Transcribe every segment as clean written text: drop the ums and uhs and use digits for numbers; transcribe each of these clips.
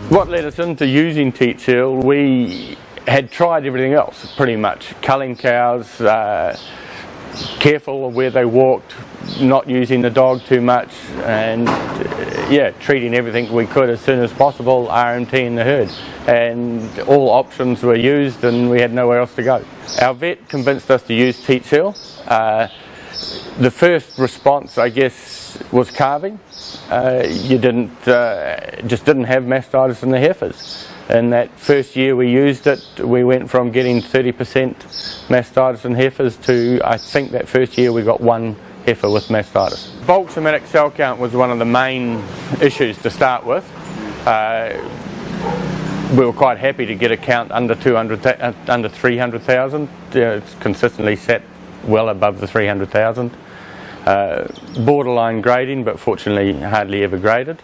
What led us into using Teatseal, we had tried everything else pretty much. Culling cows, careful of where they walked, not using the dog too much, and yeah, treating everything we could as soon as possible, RMTing the herd. And all options were used and we had nowhere else to go. Our vet convinced us to use Teatseal. The first response, I guess, was calving. You just didn't have mastitis in the heifers. And that first year we used it, we went from getting 30% mastitis in heifers to, I think that first year we got one heifer with mastitis. Bulk somatic cell count was one of the main issues to start with. We were quite happy to get a count under 300,000. It's consistently sat well above the 300,000. Borderline grading, but fortunately hardly ever graded.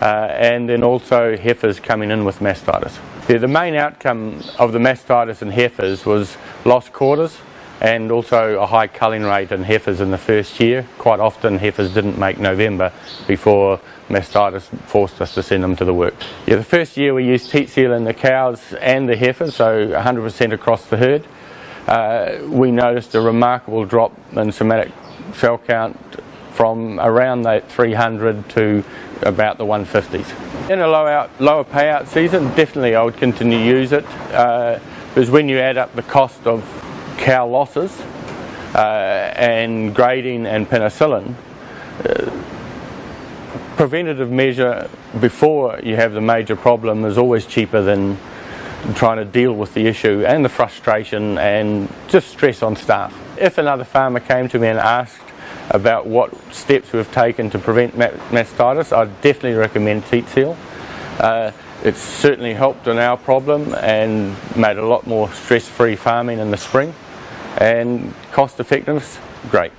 And then also heifers coming in with mastitis. Yeah, the main outcome of the mastitis in heifers was lost quarters and also a high culling rate in heifers in the first year. Quite often heifers didn't make November before mastitis forced us to send them to the work. Yeah, the first year we used Teatseal in the cows and the heifers, so 100% across the herd. We noticed a remarkable drop in somatic cell count from around that 300 to about the 150s. In a lower payout season, definitely I would continue to use it, because when you add up the cost of cow losses and grading and penicillin, preventative measure before you have the major problem is always cheaper than trying to deal with the issue and the frustration and just stress on staff. If another farmer came to me and asked about what steps we've taken to prevent mastitis, I'd definitely recommend Teatseal. It's certainly helped in our problem and made a lot more stress-free farming in the spring, and cost effectiveness, great.